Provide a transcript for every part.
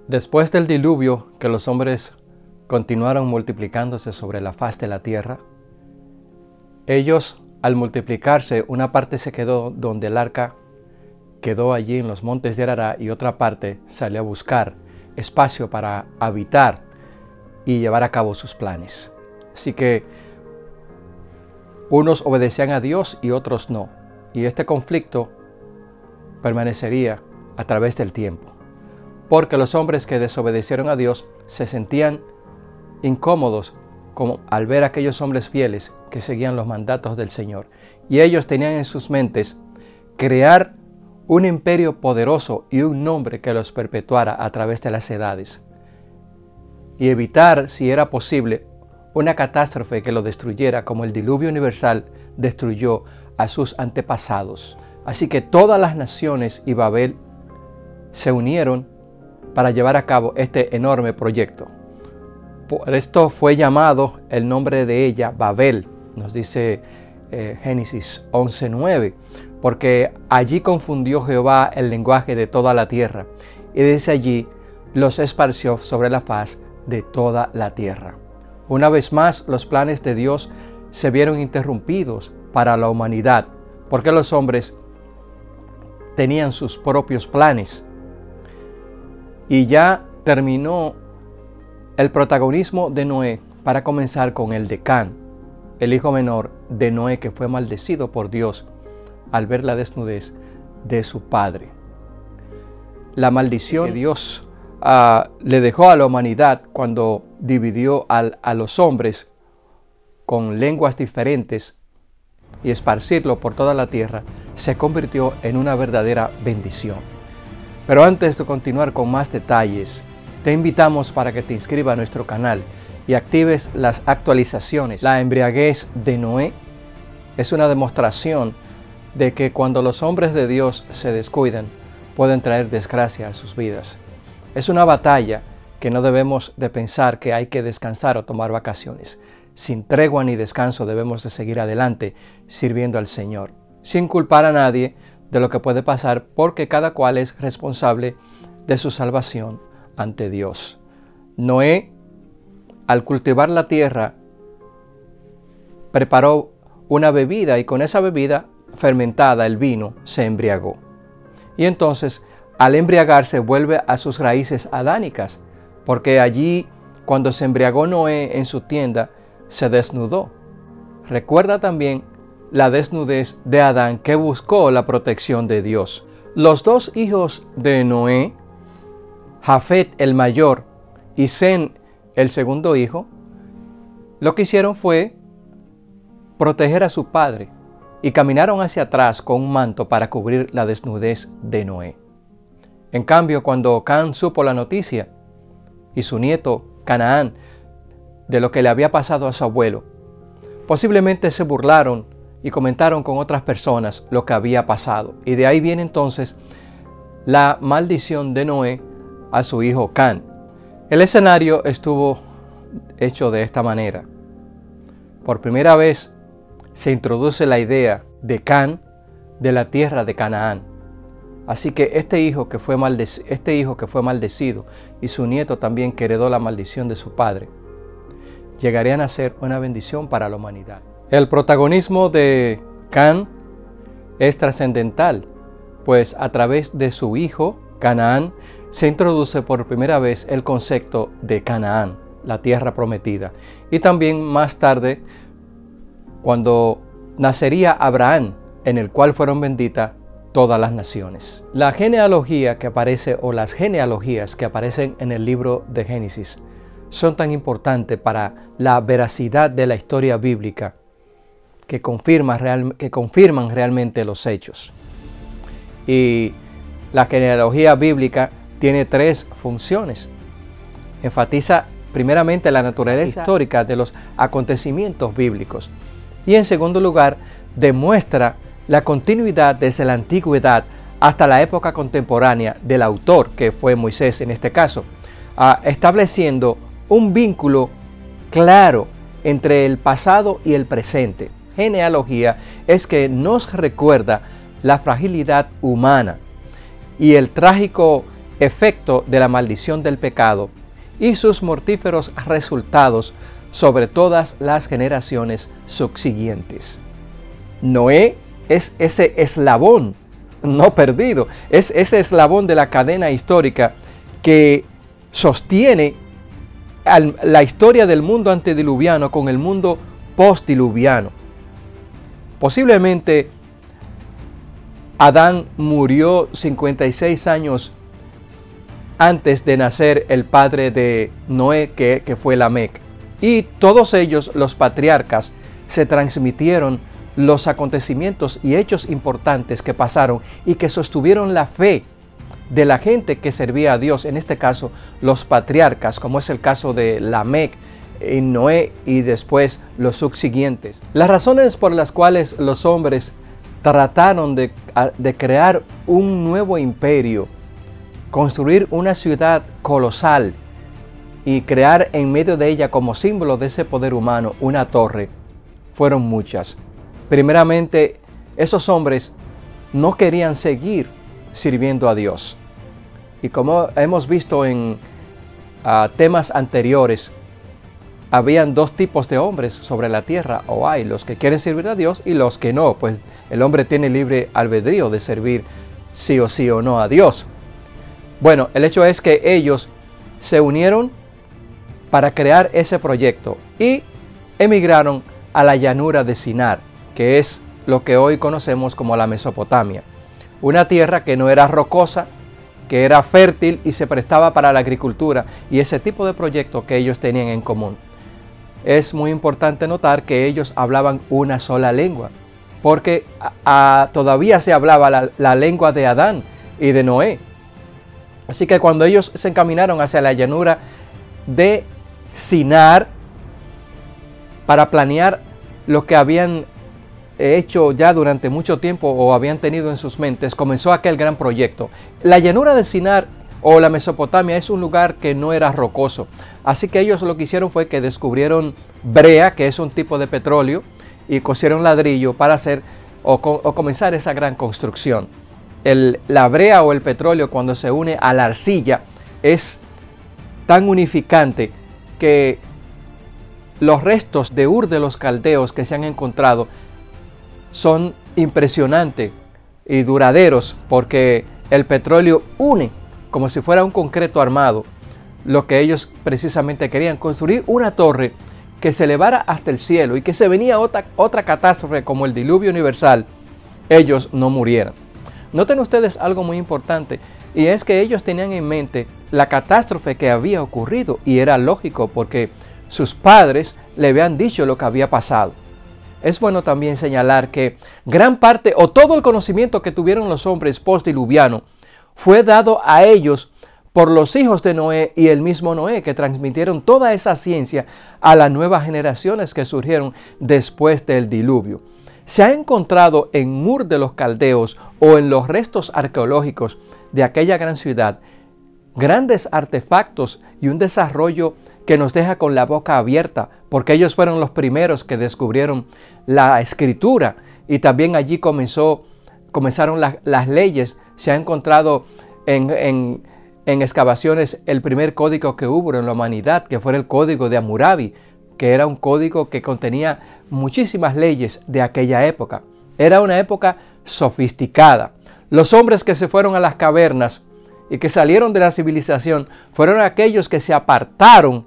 Después del diluvio, que los hombres continuaron multiplicándose sobre la faz de la tierra, ellos, al multiplicarse, una parte se quedó donde el arca quedó allí en los montes de Arará y otra parte salió a buscar espacio para habitar y llevar a cabo sus planes. Así que unos obedecían a Dios y otros no. Y este conflicto permanecería a través del tiempo. Porque los hombres que desobedecieron a Dios se sentían incómodos como al ver a aquellos hombres fieles que seguían los mandatos del Señor. Y ellos tenían en sus mentes crear un imperio poderoso y un nombre que los perpetuara a través de las edades. Y evitar, si era posible, una catástrofe que lo destruyera como el diluvio universal destruyó a sus antepasados. Así que todas las naciones y Babel se unieron para llevar a cabo este enorme proyecto. Por esto fue llamado el nombre de ella Babel, nos dice Génesis 11:9, porque allí confundió Jehová el lenguaje de toda la tierra, y desde allí los esparció sobre la faz de toda la tierra. Una vez más, los planes de Dios se vieron interrumpidos para la humanidad, porque los hombres tenían sus propios planes. Y ya terminó el protagonismo de Noé para comenzar con el de Can, el hijo menor de Noé, que fue maldecido por Dios al ver la desnudez de su padre. La maldición que Dios le dejó a la humanidad cuando dividió a los hombres con lenguas diferentes y esparcirlo por toda la tierra, se convirtió en una verdadera bendición. Pero antes de continuar con más detalles, te invitamos para que te inscribas a nuestro canal y actives las actualizaciones. La embriaguez de Noé es una demostración de que cuando los hombres de Dios se descuidan, pueden traer desgracia a sus vidas. Es una batalla que no debemos de pensar que hay que descansar o tomar vacaciones. Sin tregua ni descanso debemos de seguir adelante sirviendo al Señor, sin culpar a nadie de lo que puede pasar, porque cada cual es responsable de su salvación ante Dios. Noé, al cultivar la tierra, preparó una bebida y con esa bebida fermentada, el vino, se embriagó. Y entonces, al embriagarse, vuelve a sus raíces adánicas, porque allí, cuando se embriagó Noé en su tienda, se desnudó. Recuerda también la desnudez de Adán, que buscó la protección de Dios. Los dos hijos de Noé, Jafet el mayor y Sem el segundo hijo, lo que hicieron fue proteger a su padre y caminaron hacia atrás con un manto para cubrir la desnudez de Noé. En cambio, cuando Can supo la noticia y su nieto Canaán de lo que le había pasado a su abuelo, posiblemente se burlaron y comentaron con otras personas lo que había pasado. Y de ahí viene entonces la maldición de Noé a su hijo Can. El escenario estuvo hecho de esta manera. Por primera vez se introduce la idea de Can, de la tierra de Canaán. Así que este hijo que fue maldecido y su nieto también, que heredó la maldición de su padre, llegarían a ser una bendición para la humanidad. El protagonismo de Can es trascendental, pues a través de su hijo Canaán se introduce por primera vez el concepto de Canaán, la tierra prometida. Y también más tarde, cuando nacería Abraham, en el cual fueron benditas todas las naciones. La genealogía que aparece, o las genealogías que aparecen en el libro de Génesis, son tan importantes para la veracidad de la historia bíblica que confirman realmente los hechos. Y la genealogía bíblica tiene tres funciones. Enfatiza primeramente la naturaleza histórica de los acontecimientos bíblicos. Y en segundo lugar, demuestra la continuidad desde la antigüedad hasta la época contemporánea del autor, que fue Moisés en este caso, estableciendo un vínculo claro entre el pasado y el presente. Genealogía es que nos recuerda la fragilidad humana y el trágico efecto de la maldición del pecado y sus mortíferos resultados sobre todas las generaciones subsiguientes. Noé es ese eslabón no perdido, es ese eslabón de la cadena histórica que sostiene la historia del mundo antediluviano con el mundo postdiluviano. Posiblemente Adán murió 56 años antes de nacer el padre de Noé, que fue Lamec. Y todos ellos, los patriarcas, se transmitieron los acontecimientos y hechos importantes que pasaron y que sostuvieron la fe de la gente que servía a Dios, en este caso los patriarcas, como es el caso de Lamec, Noé y después los subsiguientes. Las razones por las cuales los hombres trataron de crear un nuevo imperio, construir una ciudad colosal y crear en medio de ella como símbolo de ese poder humano una torre, fueron muchas. Primeramente, esos hombres no querían seguir sirviendo a Dios. Y como hemos visto en temas anteriores, habían dos tipos de hombres sobre la tierra, o hay los que quieren servir a Dios y los que no, pues el hombre tiene libre albedrío de servir sí o no a Dios. Bueno, el hecho es que ellos se unieron para crear ese proyecto y emigraron a la llanura de Sinar, que es lo que hoy conocemos como la Mesopotamia. Una tierra que no era rocosa, que era fértil y se prestaba para la agricultura y ese tipo de proyecto que ellos tenían en común. Es muy importante notar que ellos hablaban una sola lengua, porque todavía se hablaba la lengua de Adán y de Noé. Así que cuando ellos se encaminaron hacia la llanura de Sinar para planear lo que habían hecho ya durante mucho tiempo o habían tenido en sus mentes, comenzó aquel gran proyecto. La llanura de Sinar o la Mesopotamia es un lugar que no era rocoso. Así que ellos lo que hicieron fue que descubrieron brea, que es un tipo de petróleo, y cosieron ladrillo para hacer o comenzar esa gran construcción. La brea o el petróleo, cuando se une a la arcilla, es tan unificante que los restos de Ur de los Caldeos que se han encontrado son impresionantes y duraderos, porque el petróleo une como si fuera un concreto armado lo que ellos precisamente querían: construir una torre que se elevara hasta el cielo y que se venía otra catástrofe como el diluvio universal, ellos no murieran. Noten ustedes algo muy importante, y es que ellos tenían en mente la catástrofe que había ocurrido, y era lógico porque sus padres le habían dicho lo que había pasado. Es bueno también señalar que gran parte o todo el conocimiento que tuvieron los hombres postdiluviano fue dado a ellos por los hijos de Noé y el mismo Noé, que transmitieron toda esa ciencia a las nuevas generaciones que surgieron después del diluvio. Se ha encontrado en Ur de los Caldeos o en los restos arqueológicos de aquella gran ciudad grandes artefactos y un desarrollo que nos deja con la boca abierta, porque ellos fueron los primeros que descubrieron la escritura y también allí comenzaron las leyes. Se ha encontrado en excavaciones el primer código que hubo en la humanidad, que fue el código de Hammurabi, que era un código que contenía muchísimas leyes de aquella época. Era una época sofisticada. Los hombres que se fueron a las cavernas y que salieron de la civilización fueron aquellos que se apartaron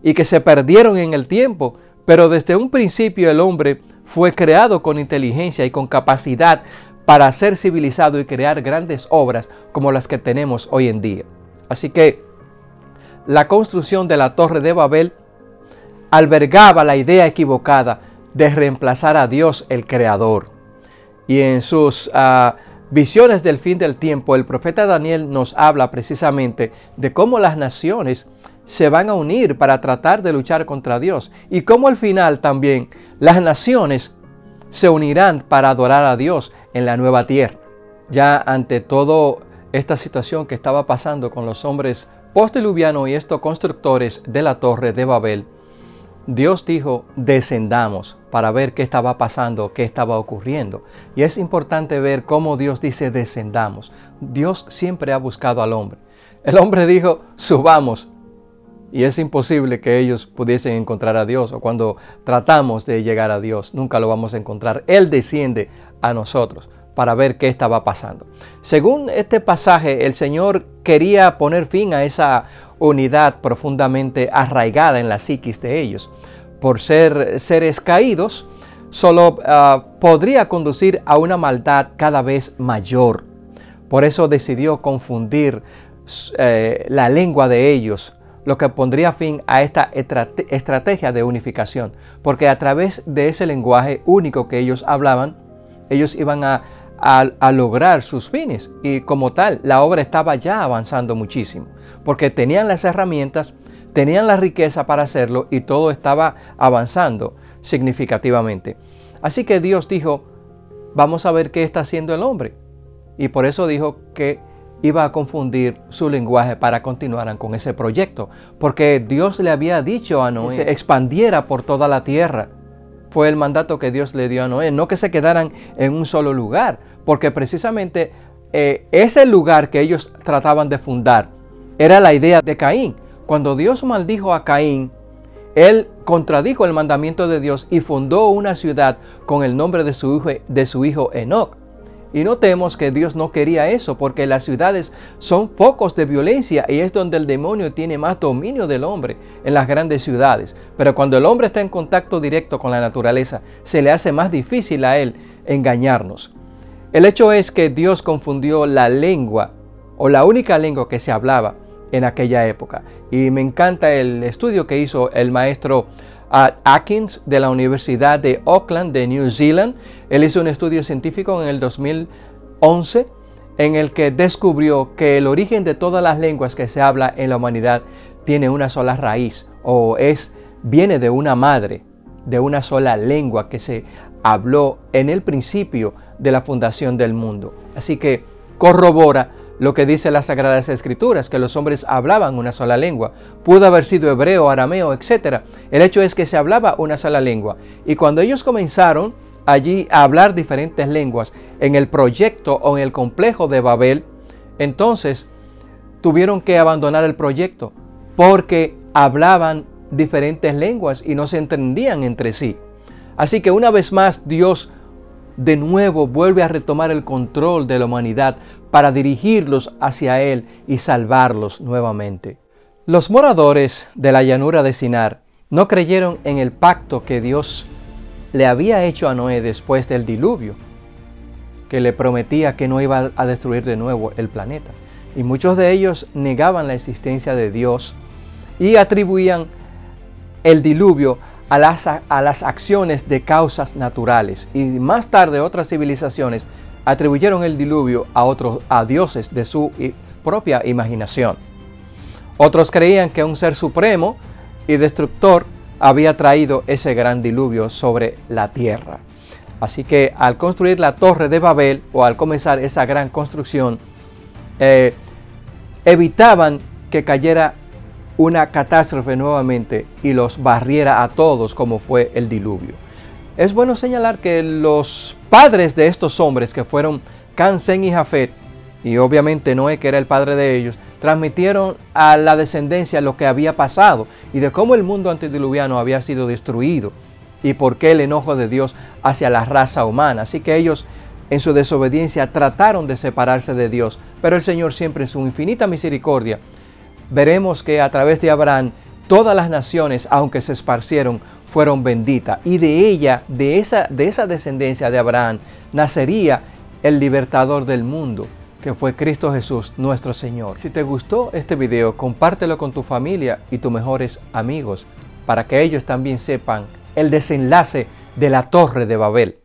y que se perdieron en el tiempo, pero desde un principio el hombre fue creado con inteligencia y con capacidad para ser civilizado y crear grandes obras como las que tenemos hoy en día. Así que la construcción de la Torre de Babel albergaba la idea equivocada de reemplazar a Dios el Creador. Y en sus visiones del fin del tiempo, el profeta Daniel nos habla precisamente de cómo las naciones se van a unir para tratar de luchar contra Dios, y cómo al final también las naciones se unirán para adorar a Dios en la nueva tierra. Ya ante toda esta situación que estaba pasando con los hombres postdiluvianos y estos constructores de la Torre de Babel, Dios dijo: descendamos para ver qué estaba pasando, qué estaba ocurriendo. Y es importante ver cómo Dios dice descendamos. Dios siempre ha buscado al hombre. El hombre dijo, subamos. Y es imposible que ellos pudiesen encontrar a Dios, o cuando tratamos de llegar a Dios, nunca lo vamos a encontrar. Él desciende a nosotros para ver qué estaba pasando. Según este pasaje, el Señor quería poner fin a esa unidad profundamente arraigada en la psiquis de ellos. Por ser seres caídos, solo podría conducir a una maldad cada vez mayor. Por eso decidió confundir la lengua de ellos, lo que pondría fin a esta estrategia de unificación, porque a través de ese lenguaje único que ellos hablaban, ellos iban a lograr sus fines, y como tal, la obra estaba ya avanzando muchísimo, porque tenían las herramientas, tenían la riqueza para hacerlo, y todo estaba avanzando significativamente. Así que Dios dijo, vamos a ver qué está haciendo el hombre, y por eso dijo que iba a confundir su lenguaje para continuar con ese proyecto, porque Dios le había dicho a Noé que se expandiera por toda la tierra. Fue el mandato que Dios le dio a Noé, no que se quedaran en un solo lugar, porque precisamente ese lugar que ellos trataban de fundar era la idea de Caín. Cuando Dios maldijo a Caín, él contradijo el mandamiento de Dios y fundó una ciudad con el nombre de su hijo Enoc. Y notemos que Dios no quería eso, porque las ciudades son focos de violencia y es donde el demonio tiene más dominio del hombre, en las grandes ciudades. Pero cuando el hombre está en contacto directo con la naturaleza, se le hace más difícil a él engañarnos. El hecho es que Dios confundió la lengua, o la única lengua que se hablaba en aquella época. Y me encanta el estudio que hizo el maestro Atkins de la Universidad de Auckland de New Zealand. Él hizo un estudio científico en el 2011 en el que descubrió que el origen de todas las lenguas que se habla en la humanidad tiene una sola raíz, o viene de una madre, de una sola lengua que se habló en el principio de la fundación del mundo. Así que corrobora lo que dice las Sagradas Escrituras, que los hombres hablaban una sola lengua. Pudo haber sido hebreo, arameo, etc. El hecho es que se hablaba una sola lengua. Y cuando ellos comenzaron allí a hablar diferentes lenguas en el proyecto o en el complejo de Babel, entonces tuvieron que abandonar el proyecto porque hablaban diferentes lenguas y no se entendían entre sí. Así que una vez más Dios de nuevo vuelve a retomar el control de la humanidad para dirigirlos hacia Él y salvarlos nuevamente. Los moradores de la llanura de Sinar no creyeron en el pacto que Dios le había hecho a Noé después del diluvio, que le prometía que no iba a destruir de nuevo el planeta. Y muchos de ellos negaban la existencia de Dios y atribuían el diluvio a las acciones de causas naturales. Y más tarde otras civilizaciones atribuyeron el diluvio a dioses de su propia imaginación. Otros creían que un ser supremo y destructor había traído ese gran diluvio sobre la tierra. Así que al construir la Torre de Babel, o al comenzar esa gran construcción, evitaban que cayera una catástrofe nuevamente y los barriera a todos como fue el diluvio. Es bueno señalar que los padres de estos hombres, que fueron Cam, Sem y Jafet, y obviamente Noé, que era el padre de ellos, transmitieron a la descendencia lo que había pasado y de cómo el mundo antediluviano había sido destruido y por qué el enojo de Dios hacia la raza humana. Así que ellos, en su desobediencia, trataron de separarse de Dios, pero el Señor, siempre en su infinita misericordia, veremos que a través de Abraham todas las naciones, aunque se esparcieron, fueron benditas, y de esa descendencia de Abraham nacería el libertador del mundo, que fue Cristo Jesús nuestro Señor. Si te gustó este video, compártelo con tu familia y tus mejores amigos para que ellos también sepan el desenlace de la Torre de Babel.